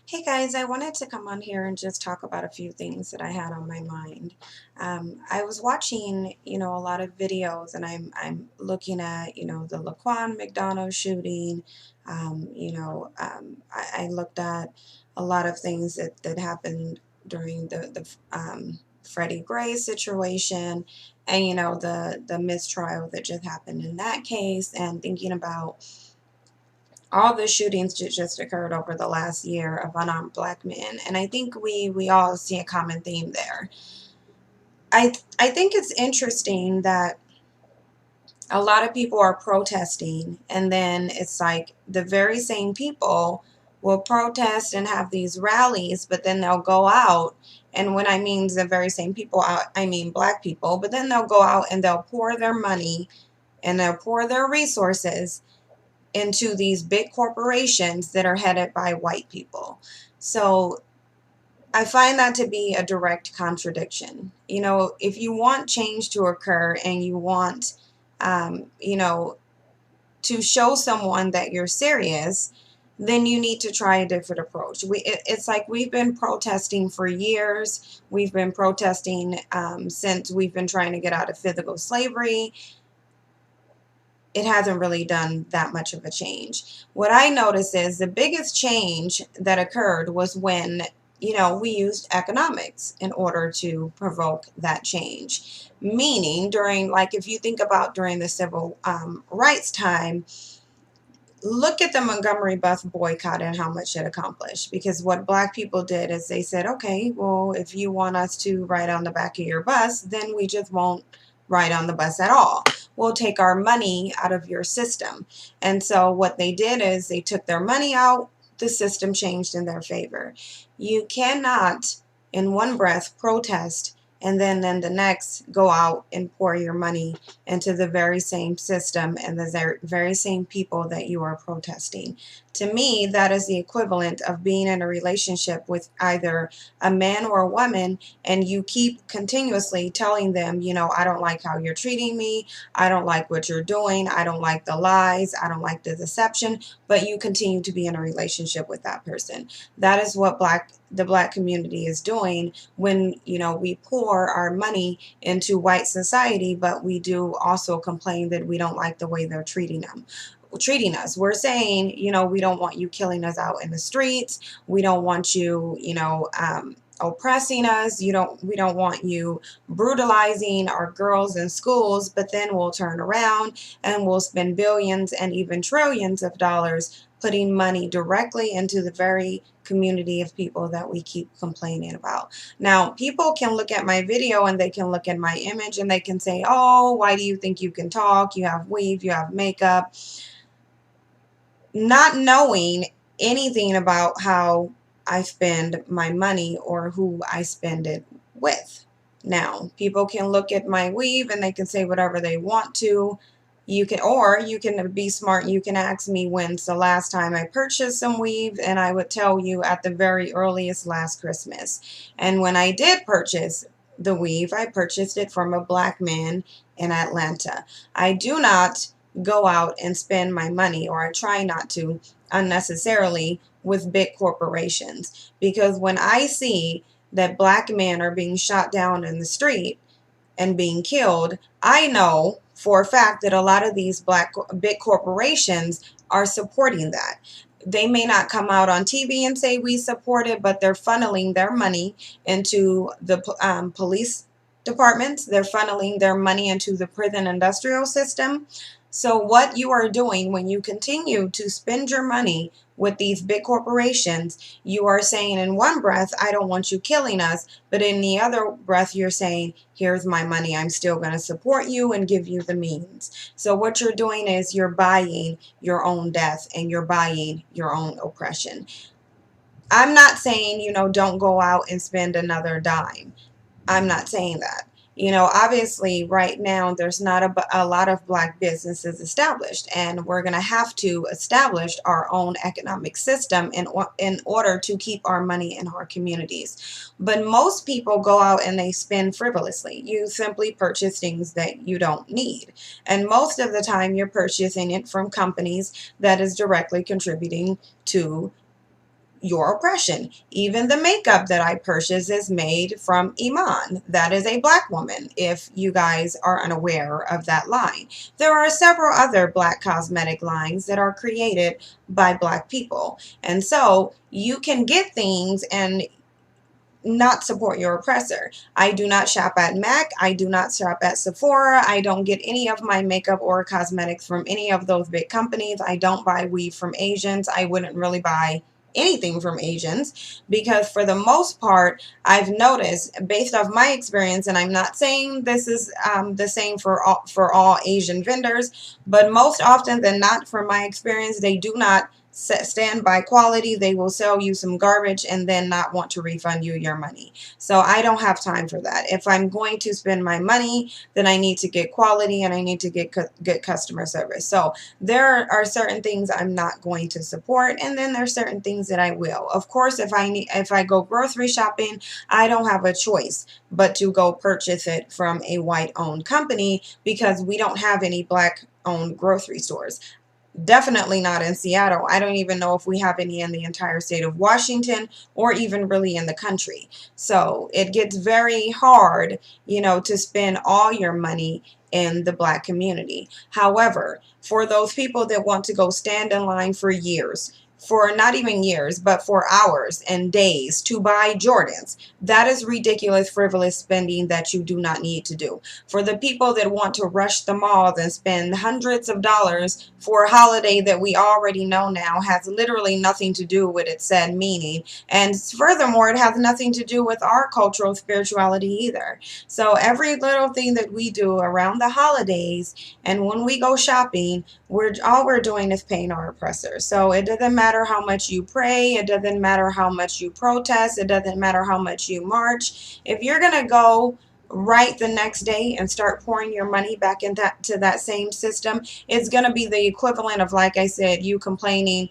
Hey guys, I wanted to come on here and just talk about a few things that I had on my mind. I was watching, a lot of videos, and I'm looking at, the Laquan McDonough shooting. I looked at a lot of things that happened during the Freddie Gray situation, and the mistrial that just happened in that case, and thinking about all the shootings that just occurred over the last year of unarmed black men, and I think we all see a common theme there. I think it's interesting that a lot of people are protesting, and then it's like the very same people will protest and have these rallies, but then they'll go out, and when I mean the very same people, I mean black people, but then they'll go out and they'll pour their money and they'll pour their resources into these big corporations that are headed by white people. So I find that to be a direct contradiction. If you want change to occur and you want, um, you know, to show someone that you're serious, then you need to try a different approach. It's like we've been protesting for years. We've been protesting since we've been trying to get out of physical slavery. It hasn't really done that much of a change. What I notice is the biggest change that occurred was when, we used economics in order to provoke that change. Meaning, during, like, if you think about during the civil rights time, look at the Montgomery bus boycott and how much it accomplished. Because what black people did is they said, okay, well, if you want us to ride on the back of your bus, then we just won't ride on the bus at all. We'll take our money out of your system. And so what they did is they took their money out, the system changed in their favor. You cannot, in one breath, protest and then the next go out and pour your money into the very same system and the very same people that you are protesting. To me, that is the equivalent of being in a relationship with either a man or a woman, and you keep continuously telling them, I don't like how you're treating me, I don't like what you're doing, I don't like the lies, I don't like the deception, but you continue to be in a relationship with that person. That is what the black community is doing when, we pour our money into white society, but we do also complain that we don't like the way they're treating us. We're saying, we don't want you killing us out in the streets. We don't want you, oppressing us. We don't want you brutalizing our girls in schools, but then we'll turn around and we'll spend billions and even trillions of dollars putting money directly into the very community of people that we keep complaining about. Now, people can look at my video and they can look at my image and they can say, oh, why do you think you can talk? You have weave, you have makeup, not knowing anything about how I spend my money or who I spend it with. Now, people can look at my weave and they can say whatever they want to. You can be smart. You can ask me when's the last time I purchased some weave, and I would tell you at the very earliest last Christmas. And when I did purchase the weave, I purchased it from a black man in Atlanta. I do not go out and spend my money, or I try not to unnecessarily, with big corporations, because when I see that black men are being shot down in the street and being killed, I know for a fact that a lot of these big corporations are supporting that. They may not come out on TV and say we support it, but they're funneling their money into the police departments. They're funneling their money into the prison industrial system. So what you are doing when you continue to spend your money with these big corporations, you are saying in one breath, I don't want you killing us, but in the other breath, you're saying, here's my money. I'm still going to support you and give you the means. So what you're doing is you're buying your own death and you're buying your own oppression. I'm not saying, don't go out and spend another dime. I'm not saying that. Obviously, right now, there's not a lot of black businesses established, and we're going to have to establish our own economic system in order to keep our money in our communities. But most people go out and they spend frivolously. You simply purchase things that you don't need. And most of the time, you're purchasing it from companies that is directly contributing to your oppression. Even the makeup that I purchase is made from Iman. That is a black woman, if you guys are unaware of that line. There are several other black cosmetic lines that are created by black people. And so you can get things and not support your oppressor. I do not shop at MAC. I do not shop at Sephora. I don't get any of my makeup or cosmetics from any of those big companies. I don't buy weave from Asians. I wouldn't really buy anything from Asians because for the most part, I've noticed based off my experience, and I'm not saying this is the same for all Asian vendors, but most often than not, from my experience, they do not stand by quality. They will sell you some garbage and then not want to refund you your money. So I don't have time for that. If I'm going to spend my money, then I need to get quality and I need to get good customer service. So there are certain things I'm not going to support, and then there's certain things that I will. Of course, if I go grocery shopping, I don't have a choice but to go purchase it from a white owned company because we don't have any black owned grocery stores. Definitely not in Seattle. I don't even know if we have any in the entire state of Washington or even really in the country. So it gets very hard, to spend all your money in the black community. However, for those people that want to go stand in line for years, for not even years, but for hours and days to buy Jordans, that is ridiculous, frivolous spending that you do not need to do. For the people that want to rush the malls and spend hundreds of dollars for a holiday that we already know now has literally nothing to do with its said meaning. And furthermore, it has nothing to do with our cultural spirituality either. So every little thing that we do around the holidays and when we go shopping, all we're doing is paying our oppressors. So it doesn't matter how much you pray. It doesn't matter how much you protest. It doesn't matter how much you march. If you're going to go right the next day and start pouring your money back into that same system, it's going to be the equivalent of, like I said, you complaining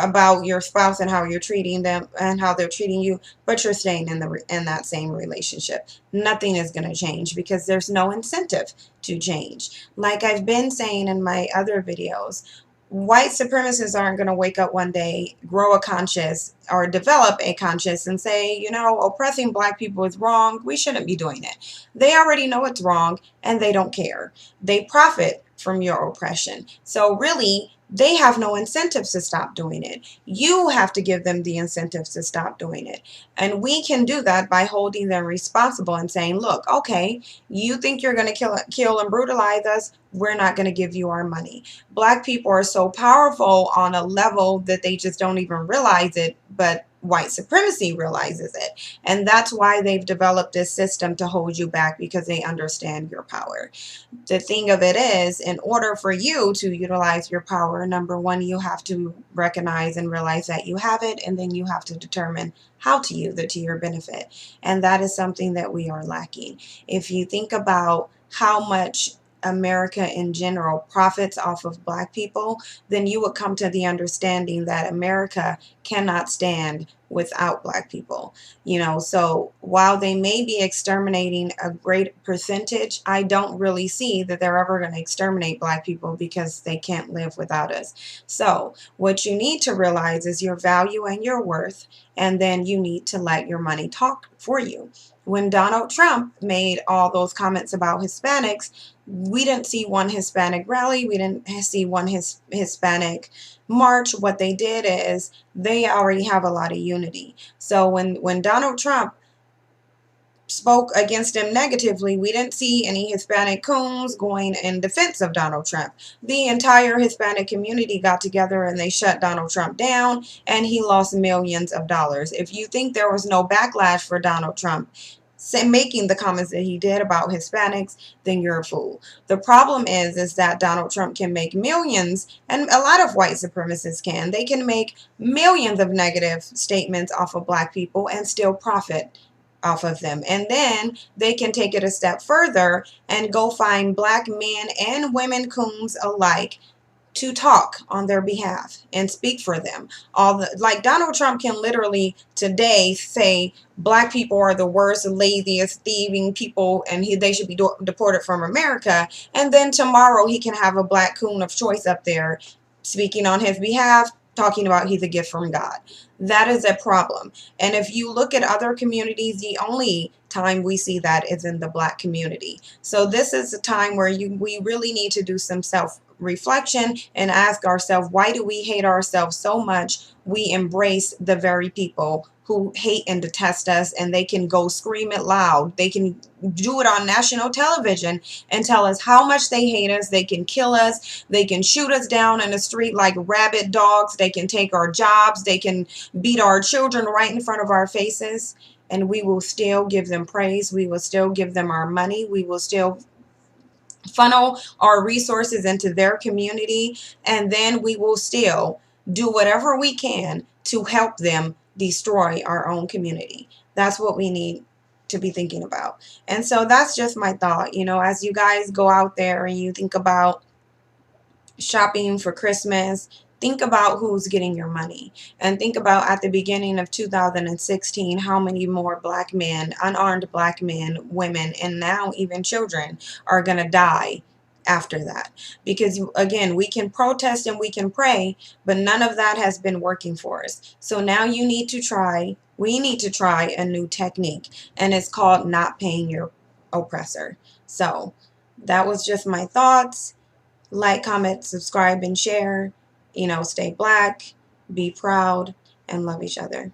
about your spouse and how you're treating them and how they're treating you, but you're staying in that same relationship. Nothing is going to change because there's no incentive to change. Like I've been saying in my other videos, white supremacists aren't going to wake up one day, grow a conscience or develop a conscience and say, oppressing black people is wrong. We shouldn't be doing it. They already know it's wrong and they don't care. They profit from your oppression. So really, they have no incentives to stop doing it. You have to give them the incentives to stop doing it. And we can do that by holding them responsible and saying, look, okay, you think you're going to kill and brutalize us. We're not going to give you our money. Black people are so powerful on a level that they just don't even realize it, but white supremacy realizes it. And that's why they've developed this system to hold you back, because they understand your power. The thing of it is, in order for you to utilize your power, number one, you have to recognize and realize that you have it, and then you have to determine how to use it to your benefit. And that is something that we are lacking. If you think about how much America in general profits off of black people, then you would come to the understanding that America cannot stand without black people. So while they may be exterminating a great percentage, I don't really see that they're ever going to exterminate black people because they can't live without us. So what you need to realize is your value and your worth, and then you need to let your money talk for you. When Donald Trump made all those comments about Hispanics, we didn't see one Hispanic rally. We didn't see one Hispanic march. What they did is they already have a lot of unity. So when Donald Trump spoke against him negatively, we didn't see any Hispanic coons going in defense of Donald Trump. The entire Hispanic community got together and they shut Donald Trump down, and he lost millions of dollars. If you think there was no backlash for Donald Trump making the comments that he did about Hispanics, then you're a fool. The problem is that Donald Trump can make millions, and a lot of white supremacists can. They can make millions of negative statements off of black people and still profit off of them. And then they can take it a step further and go find black men and women coons alike to talk on their behalf and speak for them. Like Donald Trump can literally today say black people are the worst, laziest, thieving people, and they should be deported from America. And then tomorrow he can have a black coon of choice up there speaking on his behalf, talking about he's a gift from God. That is a problem. And if you look at other communities, the only time we see that is in the Black community. So this is a time where we really need to do some self-reflection and ask ourselves, why do we hate ourselves so much? We embrace the very people who hate and detest us, and they can go scream it loud. They can do it on national television and tell us how much they hate us. They can kill us. They can shoot us down in the street like rabid dogs. They can take our jobs. They can beat our children right in front of our faces. And we will still give them praise. We will still give them our money. We will still funnel our resources into their community. And then we will still do whatever we can to help them destroy our own community. That's what we need to be thinking about. And so that's just my thought. You know, as you guys go out there and you think about shopping for Christmas, think about who's getting your money. And think about at the beginning of 2016, how many more Black men, unarmed Black men, women, and now even children are going to die after that. Because again, we can protest and we can pray, but none of that has been working for us. So now we need to try a new technique, and it's called not paying your oppressor. So that was just my thoughts. Like, comment, subscribe, and share. You know, stay Black, be proud, and love each other.